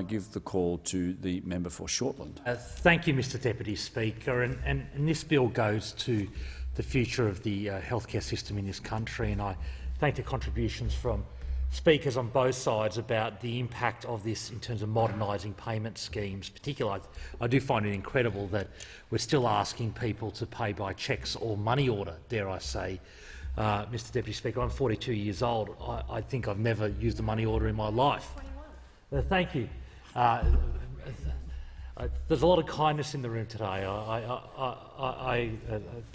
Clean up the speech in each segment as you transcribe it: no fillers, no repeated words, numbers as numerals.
give the call to the member for Shortland. Thank you, Mr Deputy Speaker. And this bill goes to the future of the healthcare system in this country, and I thank the contributions from speakers on both sides about the impact of this in terms of modernising payment schemes. Particularly, I do find it incredible that we're still asking people to pay by cheques or money order, dare I say. Mr Deputy Speaker, I'm 42 years old. I think I've never used a money order in my life. Thank you. There's a lot of kindness in the room today. I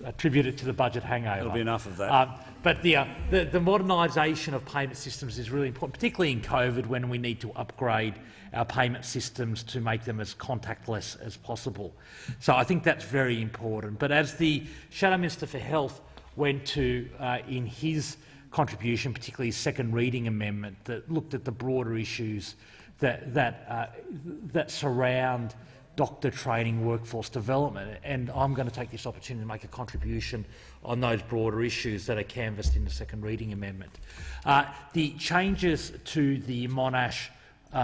attribute it to the budget hangover. There'll be enough of that. But the modernisation of payment systems is really important, particularly in COVID, when we need to upgrade our payment systems to make them as contactless as possible. So I think that's very important. But as the Shadow Minister for Health went to in his contribution, particularly his second reading amendment, that looked at the broader issues that surround doctor training, workforce development, and I'm going to take this opportunity to make a contribution on those broader issues that are canvassed in the second reading amendment. The changes to the Monash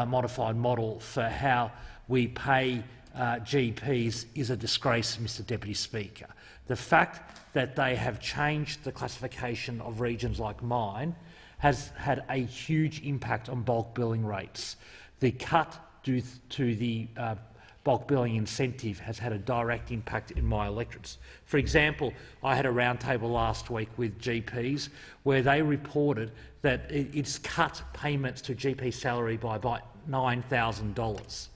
modified model for how we pay GPs is a disgrace, Mr Deputy Speaker. The fact that they have changed the classification of regions like mine has had a huge impact on bulk billing rates. The cut due to the bulk billing incentive has had a direct impact in my electorates. For example, I had a roundtable last week with GPs where they reported that it's cut payments to GP salary by about $9,000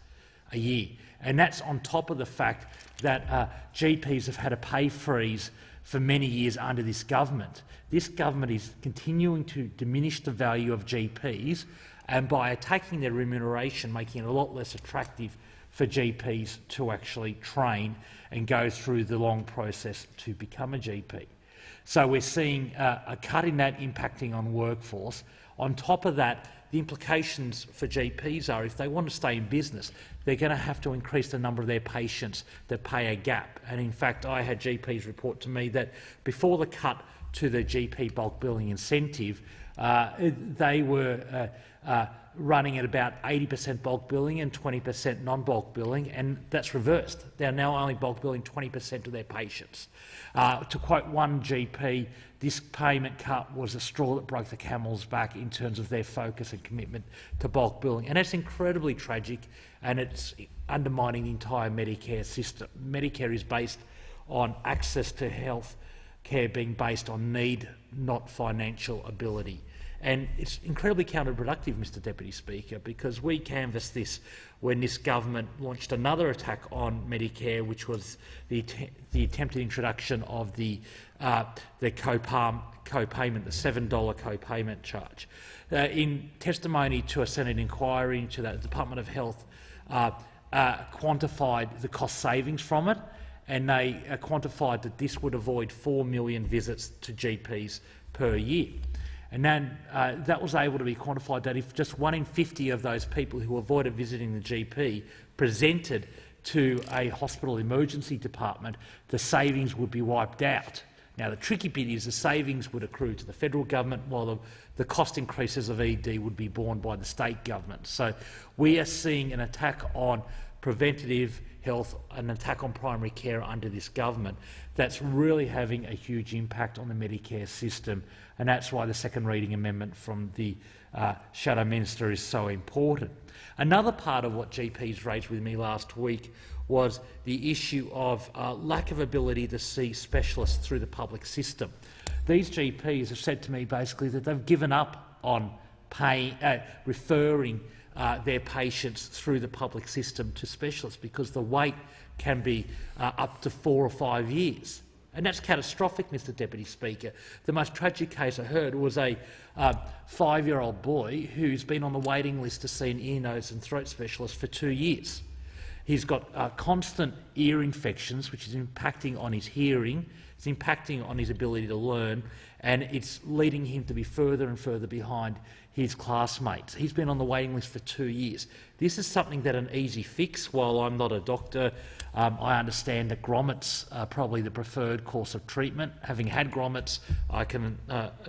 a year. And that's on top of the fact that GPs have had a pay freeze for many years under this government. This government is continuing to diminish the value of GPs, and by attacking their remuneration, making it a lot less attractive for GPs to actually train and go through the long process to become a GP. So we're seeing a cut in that impacting on workforce. On top of that, the implications for GPs are if they want to stay in business, they're going to have to increase the number of their patients that pay a gap. And in fact, I had GPs report to me that before the cut to the GP bulk billing incentive, they were running at about 80% bulk billing and 20% non-bulk billing, and that's reversed. They're now only bulk billing 20% of their patients. To quote one GP, this payment cut was a straw that broke the camel's back in terms of their focus and commitment to bulk billing, and it's incredibly tragic, and it's undermining the entire Medicare system. Medicare is based on access to health care being based on need, not financial ability. And it's incredibly counterproductive, Mr Deputy Speaker, because we canvassed this when this government launched another attack on Medicare, which was the attempted introduction of the co-payment, the $7 co-payment charge. In testimony to a Senate inquiry into that, the Department of Health quantified the cost savings from it, and they quantified that this would avoid 4 million visits to GPs per year. And then that was able to be quantified that if just 1 in 50 of those people who avoided visiting the GP presented to a hospital emergency department, the savings would be wiped out. Now, the tricky bit is the savings would accrue to the federal government, while the cost increases of ED would be borne by the state government. So we are seeing an attack on preventative health, an attack on primary care under this government that's really having a huge impact on the Medicare system, and that's why the second reading amendment from the Shadow Minister is so important. Another part of what GPs raised with me last week was the issue of lack of ability to see specialists through the public system. These GPs have said to me basically that they've given up on referring their patients through the public system to specialists because the wait can be up to 4 or 5 years. And that's catastrophic, Mr Deputy Speaker. The most tragic case I heard was a 5-year-old boy who's been on the waiting list to see an ear, nose and throat specialist for 2 years. He's got constant ear infections, which is impacting on his hearing, it's impacting on his ability to learn, and it's leading him to be further and further behind his classmates. He's been on the waiting list for 2 years. This is something that an easy fix. While I'm not a doctor, I understand that grommets are probably the preferred course of treatment. Having had grommets, I can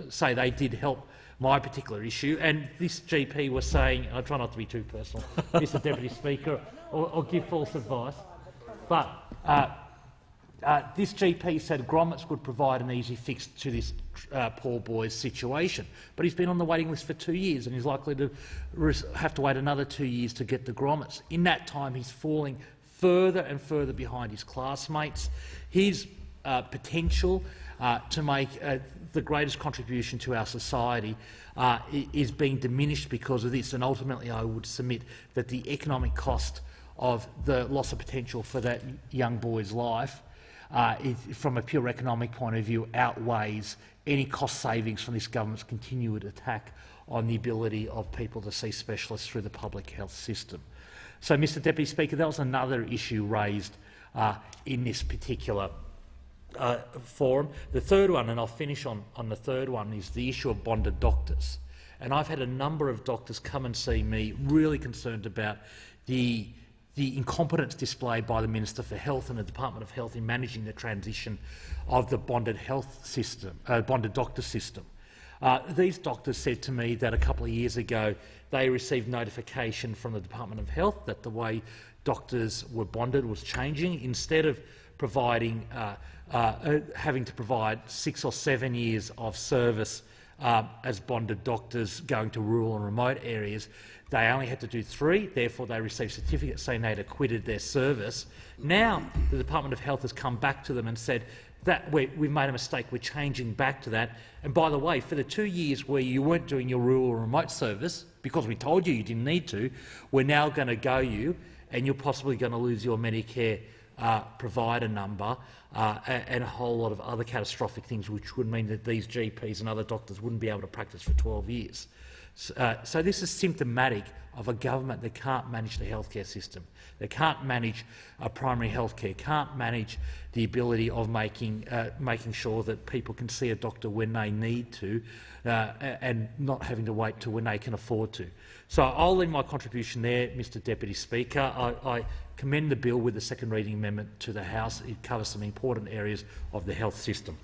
say they did help my particular issue. And this GP was saying, I try not to be too personal, Mr Deputy Speaker, or give false advice, but this GP said grommets would provide an easy fix to this poor boy's situation. But he's been on the waiting list for 2 years and he's likely to have to wait another 2 years to get the grommets. In that time, he's falling further and further behind his classmates. His potential to make the greatest contribution to our society is being diminished because of this, and ultimately I would submit that the economic cost of the loss of potential for that young boy's life from a pure economic point of view outweighs any cost savings from this government's continued attack on the ability of people to see specialists through the public health system. So, Mr Deputy Speaker, that was another issue raised in this particular forum. The third one, and I'll finish on the third one, is the issue of bonded doctors. And I've had a number of doctors come and see me really concerned about the incompetence displayed by the Minister for Health and the Department of Health in managing the transition of the bonded health system, bonded doctor system. These doctors said to me that a couple of years ago they received notification from the Department of Health that the way doctors were bonded was changing. Instead of providing, having to provide 6 or 7 years of service as bonded doctors going to rural and remote areas, they only had to do 3, therefore they received certificates saying they'd acquitted their service. Now the Department of Health has come back to them and said that we've made a mistake, we're changing back to that. And by the way, for the 2 years where you weren't doing your rural or remote service, because we told you didn't need to, we're now going to go you, and you're possibly going to lose your Medicare provider number and a whole lot of other catastrophic things, which would mean that these GPs and other doctors wouldn't be able to practice for 12 years. So this is symptomatic of a government that can't manage the healthcare system. They can't manage primary healthcare, can't manage the ability of making sure that people can see a doctor when they need to and not having to wait till when they can afford to. So I'll leave my contribution there, Mr Deputy Speaker. I commend the bill with the second reading amendment to the House. It covers some important areas of the health system.